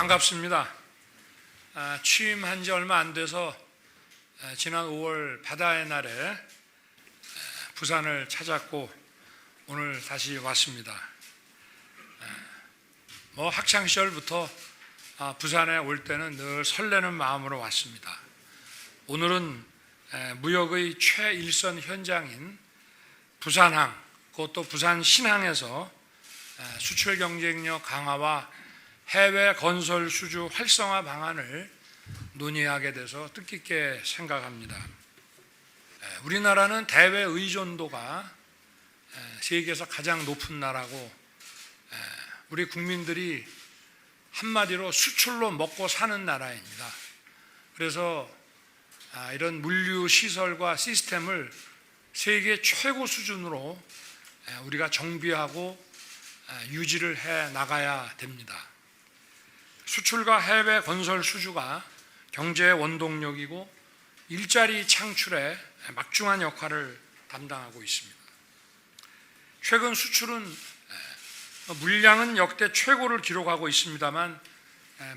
반갑습니다. 취임한 지 얼마 안 돼서 지난 5월 바다의 날에 부산을 찾았고 오늘 다시 왔습니다. 학창 시절부터 부산에 올 때는 늘 설레는 마음으로 왔습니다. 오늘은 무역의 최일선 현장인 부산항, 그것도 부산 신항에서 수출 경쟁력 강화와 해외 건설 수주 활성화 방안을 논의하게 돼서 뜻깊게 생각합니다. 우리나라는 대외 의존도가 세계에서 가장 높은 나라고 우리 국민들이 한마디로 수출로 먹고 사는 나라입니다. 그래서 이런 물류 시설과 시스템을 세계 최고 수준으로 우리가 정비하고 유지를 해 나가야 됩니다. 수출과 해외 건설 수주가 경제의 원동력이고 일자리 창출에 막중한 역할을 담당하고 있습니다. 최근 수출은 물량은 역대 최고를 기록하고 있습니다만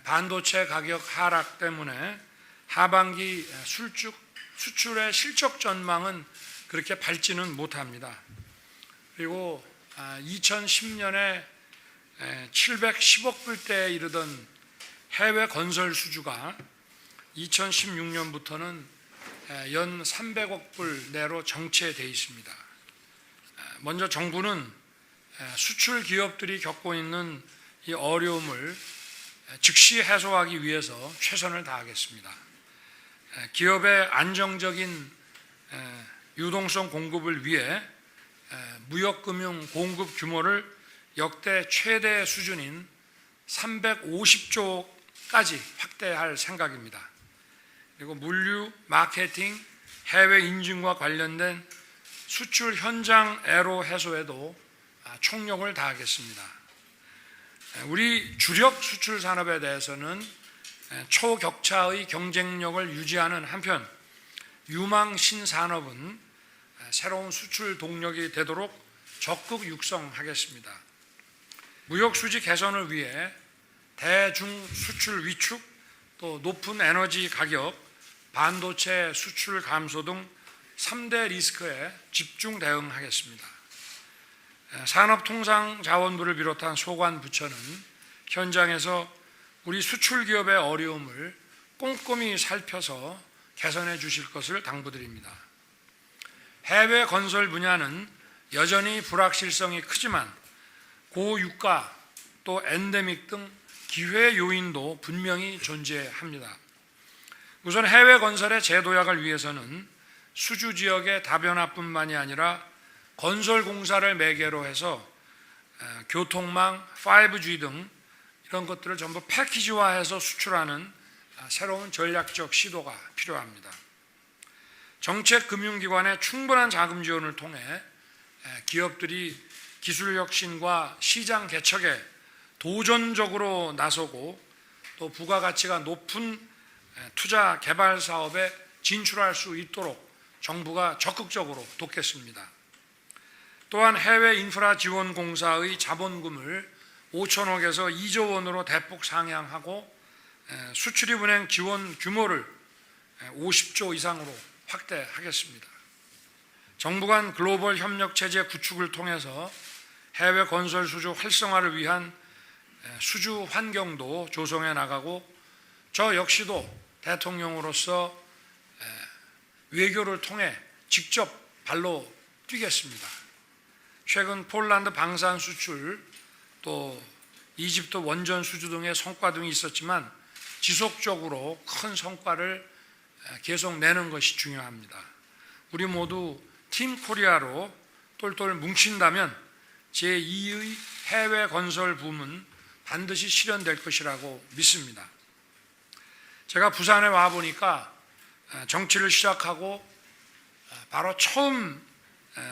반도체 가격 하락 때문에 하반기 수출의 실적 전망은 그렇게 밝지는 못합니다. 그리고 2010년에 710억 불대에 이르던 해외 건설 수주가 2016년부터는 연 300억 불 내로 정체되어 있습니다. 먼저 정부는 수출 기업들이 겪고 있는 이 어려움을 즉시 해소하기 위해서 최선을 다하겠습니다. 기업의 안정적인 유동성 공급을 위해 무역금융 공급 규모를 역대 최대 수준인 350조까지 확대할 생각입니다. 그리고 물류, 마케팅, 해외 인증과 관련된 수출 현장 애로 해소에도 총력을 다하겠습니다. 우리 주력 수출 산업에 대해서는 초격차의 경쟁력을 유지하는 한편 유망 신산업은 새로운 수출 동력이 되도록 적극 육성하겠습니다. 무역 수지 개선을 위해 대중 수출 위축, 또 높은 에너지 가격, 반도체 수출 감소 등 3대 리스크에 집중 대응하겠습니다. 산업통상자원부를 비롯한 소관부처는 현장에서 우리 수출 기업의 어려움을 꼼꼼히 살펴서 개선해 주실 것을 당부드립니다. 해외 건설 분야는 여전히 불확실성이 크지만 고유가 또 엔데믹 등 기회 요인도 분명히 존재합니다. 우선 해외 건설의 재도약을 위해서는 수주 지역의 다변화뿐만이 아니라 건설 공사를 매개로 해서 교통망, 5G 등 이런 것들을 전부 패키지화해서 수출하는 새로운 전략적 시도가 필요합니다. 정책금융기관의 충분한 자금 지원을 통해 기업들이 기술 혁신과 시장 개척에 도전적으로 나서고 또 부가가치가 높은 투자 개발 사업에 진출할 수 있도록 정부가 적극적으로 돕겠습니다. 또한 해외 인프라 지원 공사의 자본금을 5천억에서 2조 원으로 대폭 상향하고 수출입은행 지원 규모를 50조 이상으로 확대하겠습니다. 정부 간 글로벌 협력 체제 구축을 통해서 해외 건설 수주 활성화를 위한 수주 환경도 조성해 나가고 저 역시도 대통령으로 외교를 통해 직접 발로 뛰겠습니다. 최근 폴란드 방산 수출 또 이집트 원전 수주 등의 성과 등이 있었지만 지속적으로 큰 성과를 계속 내는 것이 중요합니다. 우리 모두 팀 코리아로 똘똘 뭉친다면 제2의 해외 건설 붐은 반드시 실현될 것이라고 믿습니다. 제가 부산에 와보니까 정치를 시작하고 바로 처음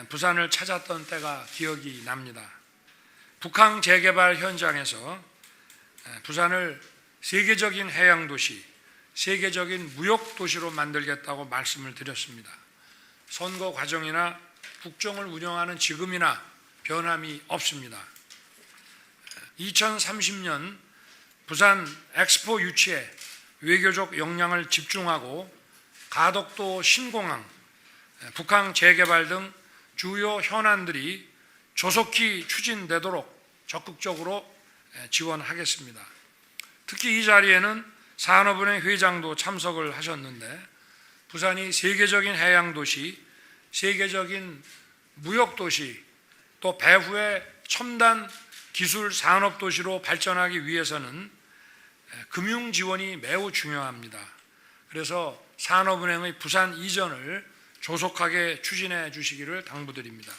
부산을 찾았던 때가 기억이 납니다. 북항 재개발 현장에서 부산을 세계적인 해양도시, 세계적인 무역도시로 만들겠다고 말씀을 드렸습니다. 선거 과정이나 국정을 운영하는 지금이나 변함이 없습니다. 2030년 부산 엑스포 유치에 외교적 역량을 집중하고 가덕도 신공항, 북항 재개발 등 주요 현안들이 조속히 추진되도록 적극적으로 지원하겠습니다. 특히 이 자리에는 산업은행 회장도 참석을 하셨는데 부산이 세계적인 해양도시, 세계적인 무역도시, 또 배후의 첨단 기술 산업도시로 발전하기 위해서는 금융 지원이 매우 중요합니다. 그래서 산업은행의 부산 이전을 조속하게 추진해 주시기를 당부드립니다.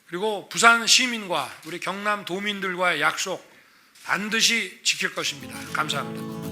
그리고 부산 시민과 우리 경남 도민들과의 약속 반드시 지킬 것입니다. 감사합니다.